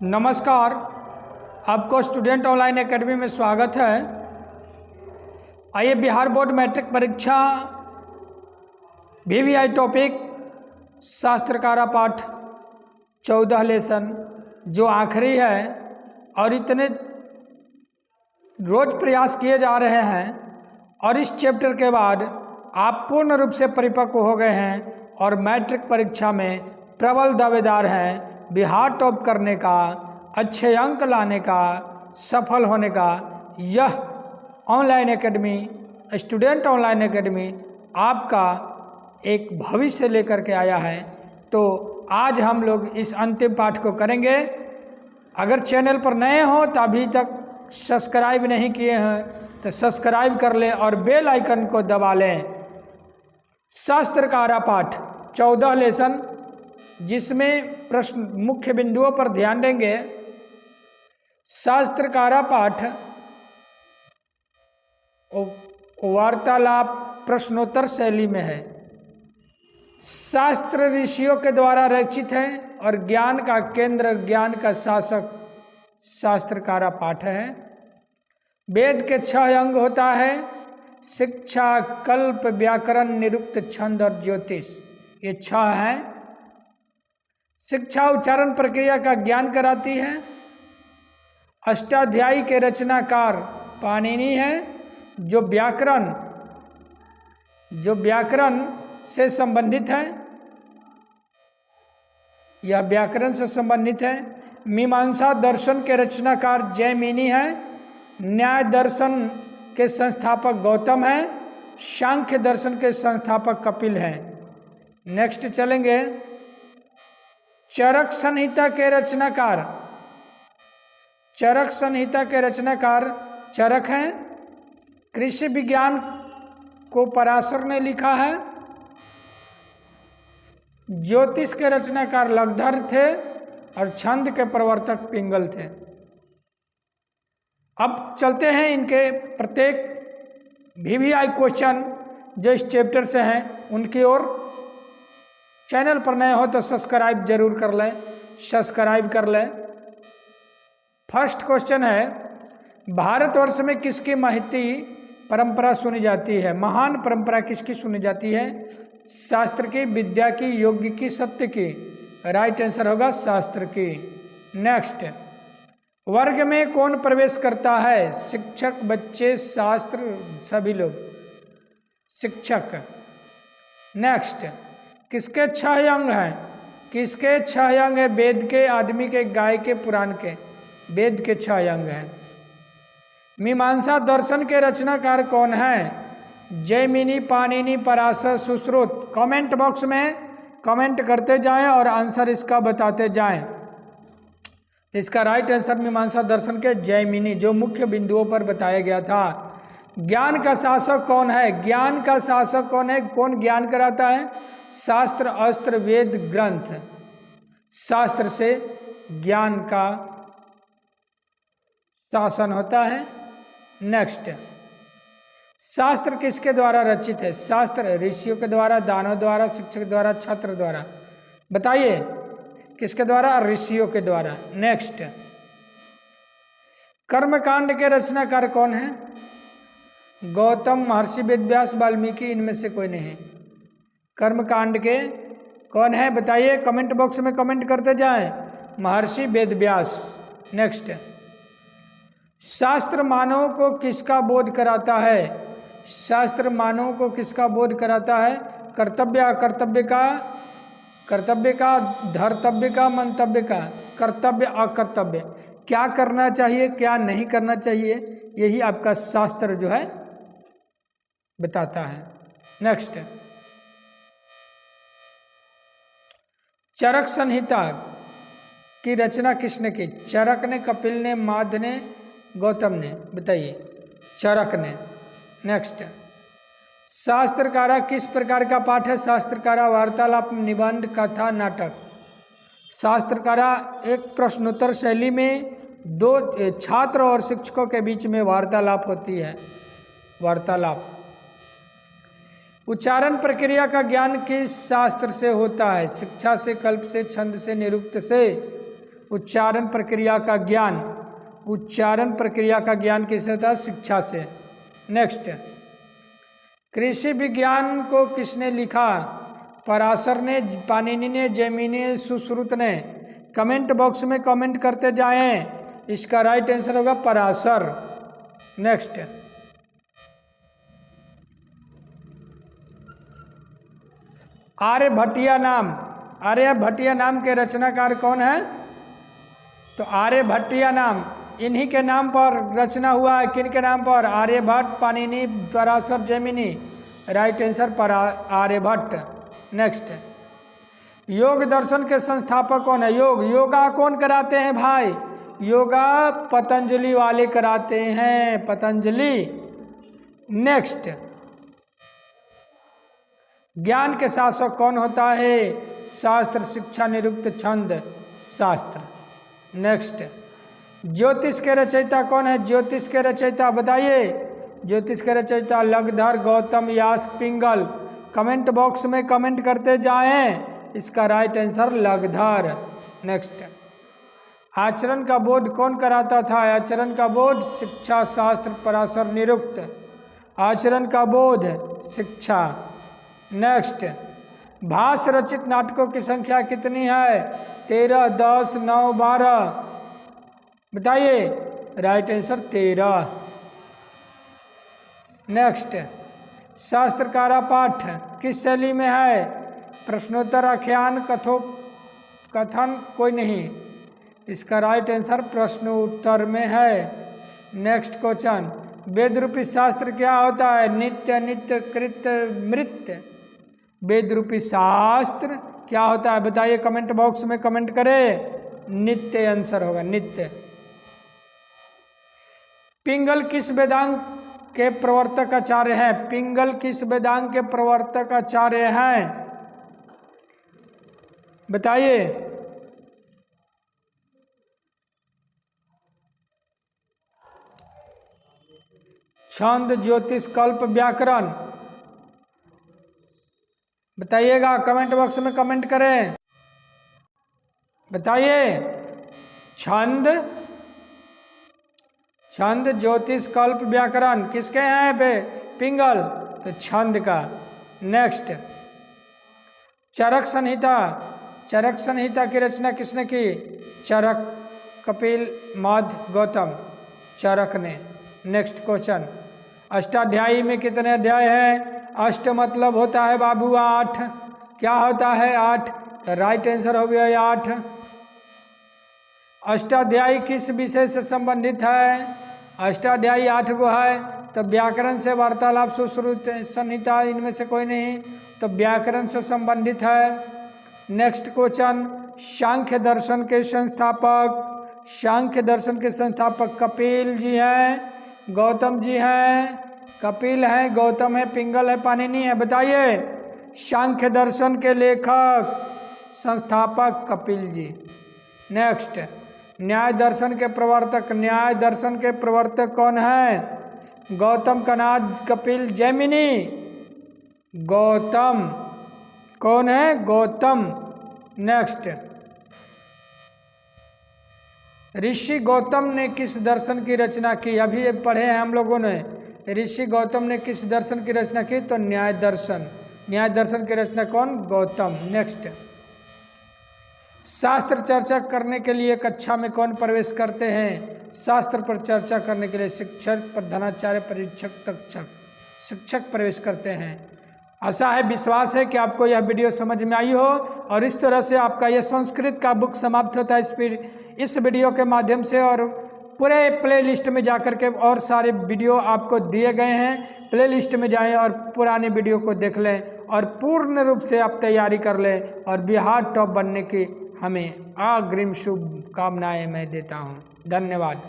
नमस्कार, आपको student online academy में स्वागत है। आइए बिहार बोर्ड मैट्रिक परीक्षा VVI टॉपिक शास्त्रकारा पाठ 14 लेसन जो आखिरी है और इतने रोज प्रयास किए जा रहे हैं और इस चैप्टर के बाद आप पूर्ण रूप से परिपक्व हो गए हैं और मैट्रिक परीक्षा में प्रबल दावेदार हैं बिहार टॉप करने का, अच्छे अंक लाने का, सफल होने का। यह online academy, student online academy आपका एक भविष्य लेकर के आया है। तो आज हम लोग इस अंतिम पाठ को करेंगे। अगर चैनल पर नए हो तो अभी तक सब्सक्राइब नहीं किए हैं तो सब्सक्राइब कर लें और बेल आइकन को दबा लें। शास्त्रकारा पाठ 14 लेसन, जिसमें प्रश्न मुख्य बिंदुओं पर ध्यान देंगे। शास्त्रकारा पाठ वार्तालाप प्रश्नोत्तर शैली में है। शास्त्र ऋषियों के द्वारा रचित है और ज्ञान का केंद्र, ज्ञान का शासक शास्त्रकारा पाठ है। वेद के 6 अंग होता है: शिक्षा, कल्प, व्याकरण, निरुक्त, छंद और ज्योतिष। ये 6 हैं। शिक्षा उच्चारण प्रक्रिया का ज्ञान कराती है। अष्टाध्यायी के रचनाकार पाणिनि है, जो व्याकरण से संबंधित है। यह व्याकरण से संबंधित है। मीमांसा दर्शन के रचनाकार जैमिनि है। न्याय दर्शन के संस्थापक गौतम है। सांख्य दर्शन के संस्थापक कपिल हैं। नेक्स्ट चलेंगे। चरक संहिता के रचनाकार चरक हैं। कृषि विज्ञान को पराशर ने लिखा है। ज्योतिष के रचनाकार लगधर थे और छंद के प्रवर्तक पिंगल थे। अब चलते हैं इनके प्रत्येक VVI क्वेश्चन जो इस चैप्टर से हैं उनकी ओर। चैनल पर नए हो तो सब्सक्राइब जरूर कर लें। फर्स्ट क्वेश्चन है, भारतवर्ष में किसकी महती परंपरा सुनी जाती है? महान परंपरा किसकी सुनी जाती है? शास्त्र की, विद्या की, योग्य की, सत्य की? राइट आंसर होगा शास्त्र की। नेक्स्ट, वर्ग में कौन प्रवेश करता है? शिक्षक, बच्चे, शास्त्र, सभी लोग। शिक्षक। नेक्स्ट, किसके 6 अंग हैं? किसके 6 अंग है? वेद के, आदमी के, गाय के, पुराण के। वेद के 6 अंग हैं। मीमांसा दर्शन के रचनाकार कौन है? जैमिनि, पाणिनि, पराशर, सुश्रुत। कमेंट बॉक्स में कमेंट करते जाएं और आंसर इसका बताते जाएं। इसका राइट आंसर मीमांसा दर्शन के जैमिनि, जो मुख्य बिंदुओं पर बताया गया था। ज्ञान का शासक कौन है? ज्ञान का शासक कौन है? कौन ज्ञान कराता है? शास्त्र, अस्त्र, वेद, ग्रंथ। शास्त्र से ज्ञान का शासन होता है। नेक्स्ट, शास्त्र किसके द्वारा रचित है? शास्त्र ऋषियों के द्वारा, दानव द्वारा, शिक्षक द्वारा, छात्र द्वारा। बताइए किसके द्वारा? ऋषियों के द्वारा। नेक्स्ट, कर्मकांड के रचनाकार कौन है? गौतम, महर्षि वेदव्यास, वाल्मीकि, इनमें से कोई नहीं। कर्मकांड के कौन है? बताइए, कमेंट बॉक्स में कमेंट करते जाएं। महर्षि वेदव्यास। नेक्स्ट, शास्त्र मानव को किसका बोध कराता है? शास्त्र मानव को किसका बोध कराता है? कर्तव्य, अकर्तव्य का, कर्तव्य का, धर्तव्य का, मंतव्य का, कर्तव्य, अकर्तव्य, क्या करना चाहिए, क्या नहीं करना चाहिए, यही आपका शास्त्र जो है बताता है। नेक्स्ट, चरक संहिता की रचना किसने की? चरक ने, कपिल ने, माध ने, गौतम ने। बताइए, चरक ने। नेक्स्ट, शास्त्रकारा किस प्रकार का पाठ है? शास्त्रकारा वार्तालाप, निबंध, कथा, नाटक। शास्त्रकारा एक प्रश्नोत्तर शैली में 2 छात्र और शिक्षकों के बीच में वार्तालाप होती है। वार्तालाप। उच्चारण प्रक्रिया का ज्ञान किस शास्त्र से होता है? शिक्षा से, कल्प से, छंद से, निरुक्त से। उच्चारण प्रक्रिया का ज्ञान, उच्चारण प्रक्रिया का ज्ञान किससे होता है? शिक्षा से। नेक्स्ट, कृषि विज्ञान को किसने लिखा? पराशर ने, पाणिनि ने, जैमिनी, सुश्रुत ने। कमेंट बॉक्स में कमेंट करते जाएं। इसका राइट आंसर होगा पराशर। नेक्स्ट, आर्यभट्टिया नाम, आर्यभट्टिया नाम के रचनाकार कौन है? तो आर्यभट्टिया नाम इन्हीं के नाम पर रचना हुआ है। किन के नाम पर? Aryabhatta, Panini, Parashar, Jaimini. Right answer Aryabhatta. Next, योग दर्शन के संस्थापक कौन है? योगा कौन कराते हैं भाई? योगा पतंजलि वाले कराते हैं, पतंजलि। नेक्स्ट, ज्ञान के शासक कौन होता है? शास्त्र, शिक्षा, निरुक्त, छंद, शास्त्र। नेक्स्ट, ज्योतिष के रचयिता कौन है? ज्योतिष के रचयिता बताइए। ज्योतिष के रचयिता लगधर, गौतम, यास्क, पिंगल। कमेंट बॉक्स में कमेंट करते जाएं। इसका राइट आंसर लगधर। नेक्स्ट, आचरण का बोध कौन कराता था? आचरण का बोध शिक्षा, शास्त्र, पराशर, निरुक्त। आचरण का बोध शिक्षा। नेक्स्ट, भाष्य रचित नाटकों की संख्या कितनी है? 13, 10, 9, 12। बताइए। Right answer 13। नेक्स्ट, शास्त्रकारा पाठ किस शैली में है? प्रश्नोत्तर, आख्यान, कथन, कोई नहीं। इसका राइट आंसर प्रश्नोत्तर में है। नेक्स्ट क्वेश्चन, वेद रूपी शास्त्र क्या होता है? नित्य, नित्य, कृत्य, मृत्य। वेद रूपी शास्त्र क्या होता है? बताइए, कमेंट बॉक्स में कमेंट करें। नित्य आंसर होगा, नित्य। पिंगल किस वेदांग के प्रवर्तक आचार्य हैं? पिंगल किस वेदांग के प्रवर्तक आचार्य हैं? बताइए। छंद, ज्योतिष, कल्प, व्याकरण। बताइएगा, कमेंट बॉक्स में कमेंट करें। बताइए। छंद, ज्योतिष, कल्प, व्याकरण किसके हैं पे? पिंगल, तो छंद का। नेक्स्ट, चरक संहिता, चरक संहिता की रचना किसने की? चरक, कपिल, मध्य, गौतम। चरक ने। नेक्स्ट क्वेश्चन, अष्टाध्यायी में कितने अध्याय हैं? अष्ट मतलब होता है बाबू 8। क्या होता है? 8। राइट आंसर हो गया 8। अष्टाध्यायी किस विषय से संबंधित है? अष्टाध्यायी 8 गो है। तो व्याकरण से वार्तालाप, सुश्रुत, संहिता, इनमें से कोई नहीं, तो व्याकरण से संबंधित है। नेक्स्ट क्वेश्चन, सांख्य दर्शन के संस्थापक, सांख्य दर्शन के संस्थापक कपिल जी हैं, गौतम जी हैं। कपिल है, गौतम है, पिंगल है, पाणिनि है। बताइए। सांख्य दर्शन के लेखक, संस्थापक कपिल जी। नेक्स्ट, न्याय दर्शन के प्रवर्तक, न्याय दर्शन के प्रवर्तक कौन है? गौतम, कनाद, कपिल, जैमिनी। गौतम। कौन है? गौतम। नेक्स्ट, ऋषि गौतम ने किस दर्शन की रचना की? अभी पढ़े हैं हम लोगों ने। ऋषि गौतम ने किस दर्शन की रचना की? तो न्याय दर्शन। न्याय दर्शन की रचना कौन? गौतम। नेक्स्ट, शास्त्र चर्चा करने के लिए कक्षा में कौन प्रवेश करते हैं? शास्त्र पर चर्चा करने के लिए शिक्षक, प्रधानाचार्य, परीक्षक, तक्षक, शिक्षक प्रवेश करते हैं। आशा है, विश्वास है कि आपको यह वीडियो समझ में आई हो और इस तरह से आपका यह संस्कृत का बुक समाप्त होता है इस वीडियो के माध्यम से। और पूरे प्लेलिस्ट में जाकर के और सारे वीडियो आपको दिए गए हैं। प्लेलिस्ट में जाएं और पुराने वीडियो को देख लें और पूर्ण रूप से आप तैयारी कर लें और बिहार टॉप बनने की हमें अग्रिम शुभकामनाएं मैं देता हूं। धन्यवाद।